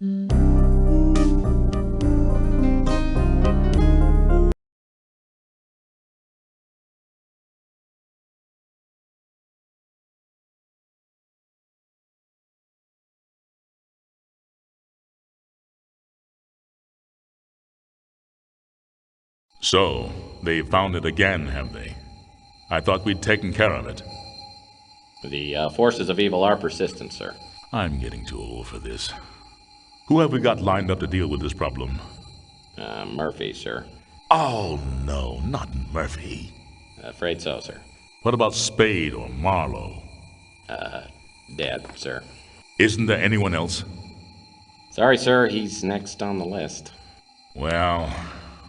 So, they found it again, have they? I thought we'd taken care of it. The forces of evil are persistent, sir. I'm getting too old for this. Who have we got lined up to deal with this problem? Murphy, sir. Oh, no, not Murphy. Afraid so, sir. What about Spade or Marlowe? Dead, sir. Isn't there anyone else? Sorry, sir, he's next on the list. Well,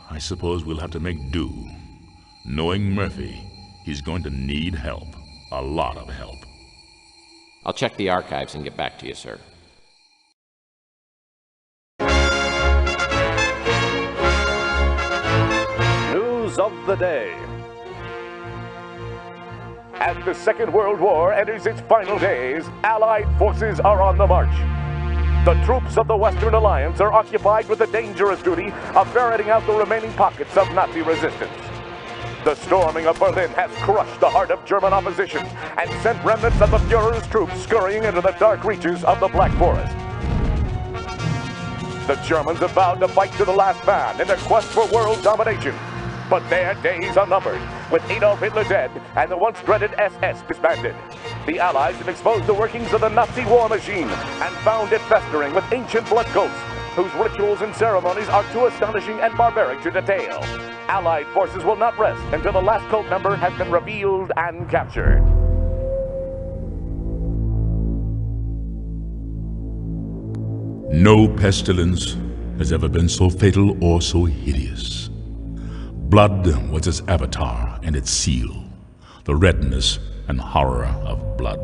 I suppose we'll have to make do. Knowing Murphy, he's going to need help. A lot of help. I'll check the archives and get back to you, sir. News of the day. As the Second World War enters its final days, Allied forces are on the march. The troops of the Western Alliance are occupied with the dangerous duty of ferreting out the remaining pockets of Nazi resistance. The storming of Berlin has crushed the heart of German opposition and sent remnants of the Fuhrer's troops scurrying into the dark reaches of the Black Forest. The Germans have vowed to fight to the last man in their quest for world domination. But their days are numbered, with Adolf Hitler dead and the once dreaded SS disbanded. The Allies have exposed the workings of the Nazi war machine and found it festering with ancient blood cults, whose rituals and ceremonies are too astonishing and barbaric to detail. Allied forces will not rest until the last cult member has been revealed and captured. No pestilence has ever been so fatal or so hideous. Blood was its avatar and its seal, the redness and horror of blood.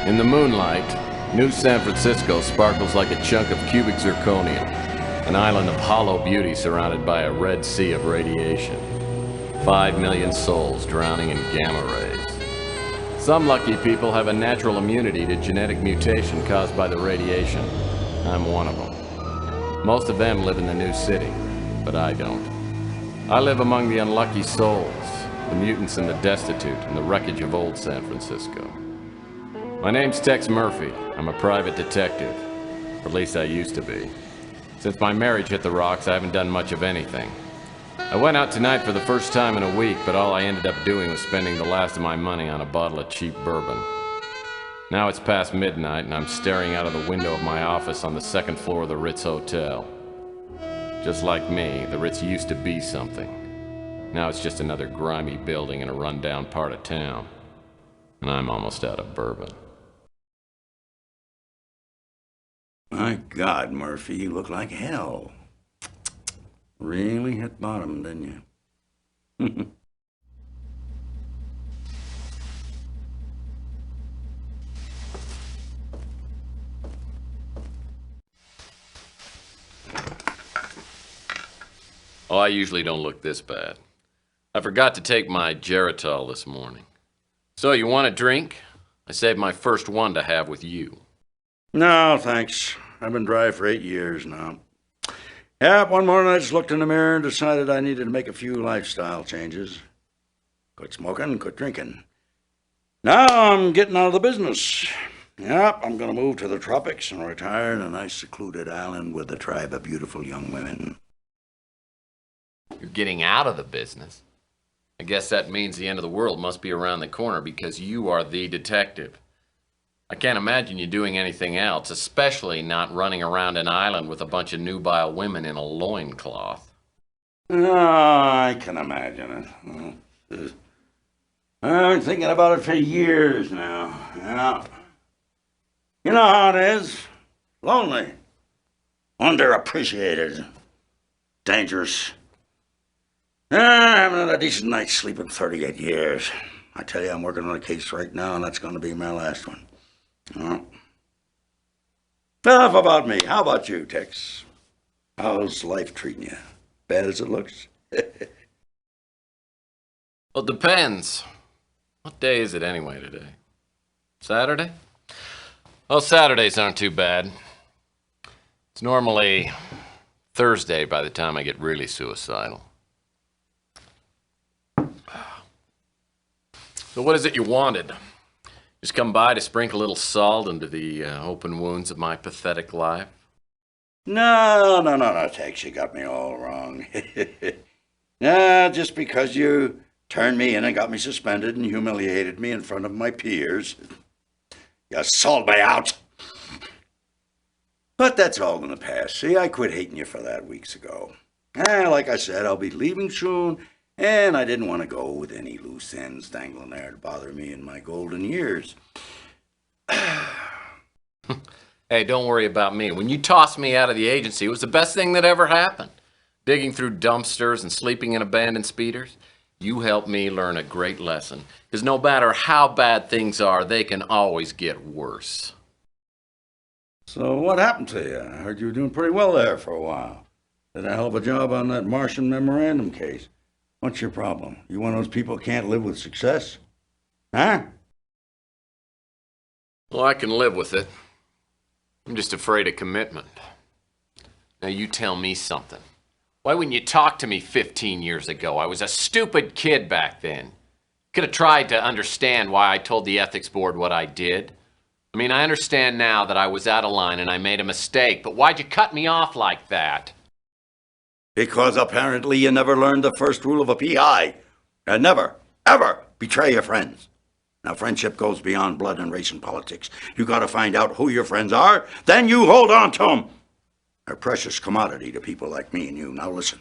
In the moonlight, New San Francisco sparkles like a chunk of cubic zirconium, an island of hollow beauty surrounded by a red sea of radiation. 5 million souls drowning in gamma rays. Some lucky people have a natural immunity to genetic mutation caused by the radiation. I'm one of them. Most of them live in the new city, but I don't. I live among the unlucky souls, the mutants and the destitute, and the wreckage of old San Francisco. My name's Tex Murphy. I'm a private detective. Or at least I used to be. Since my marriage hit the rocks, I haven't done much of anything. I went out tonight for the first time in a week, but all I ended up doing was spending the last of my money on a bottle of cheap bourbon. Now it's past midnight, and I'm staring out of the window of my office on the second floor of the Ritz Hotel. Just like me, the Ritz used to be something. Now it's just another grimy building in a rundown part of town. And I'm almost out of bourbon. My God, Murphy, you look like hell. Really hit bottom, didn't you? Oh, I usually don't look this bad. I forgot to take my Geritol this morning. So, you want a drink? I saved my first one to have with you. No, thanks. I've been dry for 8 years now. Yeah, one morning I just looked in the mirror and decided I needed to make a few lifestyle changes. Quit smoking, quit drinking. Now I'm getting out of the business. Yep, I'm going to move to the tropics and retire in a nice secluded island with a tribe of beautiful young women. You're getting out of the business? I guess that means the end of the world must be around the corner because you are the detective. I can't imagine you doing anything else, especially not running around an island with a bunch of nubile women in a loincloth. Oh, I can imagine it. I've been thinking about it for years now. Yeah. You know how it is. Lonely. Underappreciated. Dangerous. I haven't had a decent night's sleep in 38 years. I tell you, I'm working on a case right now, and that's going to be my last one. Well, enough about me. How about you, Tex? How's life treating you? Bad as it looks? Well, it depends. What day is it anyway today? Saturday? Well, Saturdays aren't too bad. It's normally Thursday by the time I get really suicidal. So what is it you wanted? Just come by to sprinkle a little salt into the open wounds of my pathetic life? No, Tex, you got me all wrong. Just because you turned me in and got me suspended and humiliated me in front of my peers. You sold me out. But that's all gonna pass. See, I quit hating you for that weeks ago. Like I said, I'll be leaving soon, and I didn't want to go with any loose ends dangling there to bother me in my golden years. Hey, don't worry about me. When you tossed me out of the agency, it was the best thing that ever happened. Digging through dumpsters and sleeping in abandoned speeders. You helped me learn a great lesson. Because no matter how bad things are, they can always get worse. So what happened to you? I heard you were doing pretty well there for a while. Did a hell of a job on that Martian memorandum case. What's your problem? You one of those people who can't live with success? Huh? Well, I can live with it. I'm just afraid of commitment. Now you tell me something. Why wouldn't you talk to me 15 years ago? I was a stupid kid back then. Could have tried to understand why I told the ethics board what I did. I mean, I understand now that I was out of line and I made a mistake, but why'd you cut me off like that? Because apparently you never learned the first rule of a PI. And never, ever betray your friends. Now, friendship goes beyond blood and race and politics. You gotta find out who your friends are, then you hold on to them. They're a precious commodity to people like me and you. Now listen,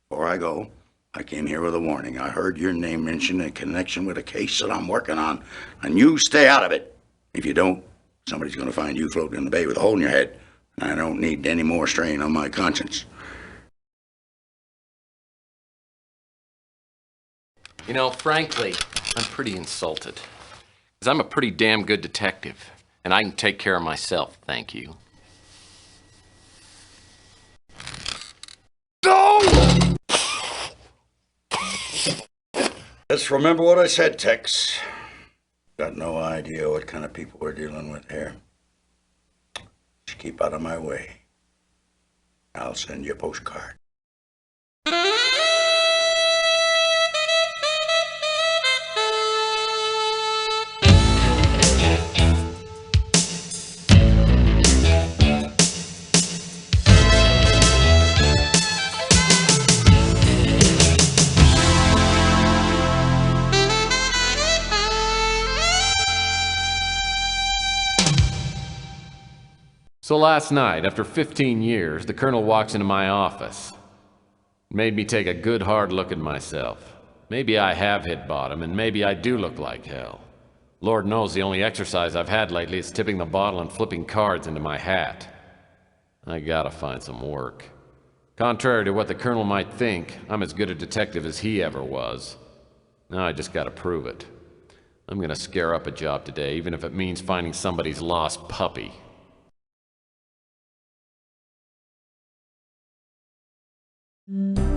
before I go, I came here with a warning. I heard your name mentioned in connection with a case that I'm working on, and you stay out of it. If you don't, somebody's gonna find you floating in the bay with a hole in your head. I don't need any more strain on my conscience. You know, frankly, I'm pretty insulted. Because I'm a pretty damn good detective, and I can take care of myself, thank you. No! Just remember what I said, Tex. Got no idea what kind of people we're dealing with here. Just keep out of my way. I'll send you a postcard. So last night, after 15 years, the colonel walks into my office. It made me take a good hard look at myself. Maybe I have hit bottom, and maybe I do look like hell. Lord knows the only exercise I've had lately is tipping the bottle and flipping cards into my hat. I gotta find some work. Contrary to what the Colonel might think, I'm as good a detective as he ever was. Now I just gotta prove it. I'm gonna scare up a job today, even if it means finding somebody's lost puppy. Mm-hmm.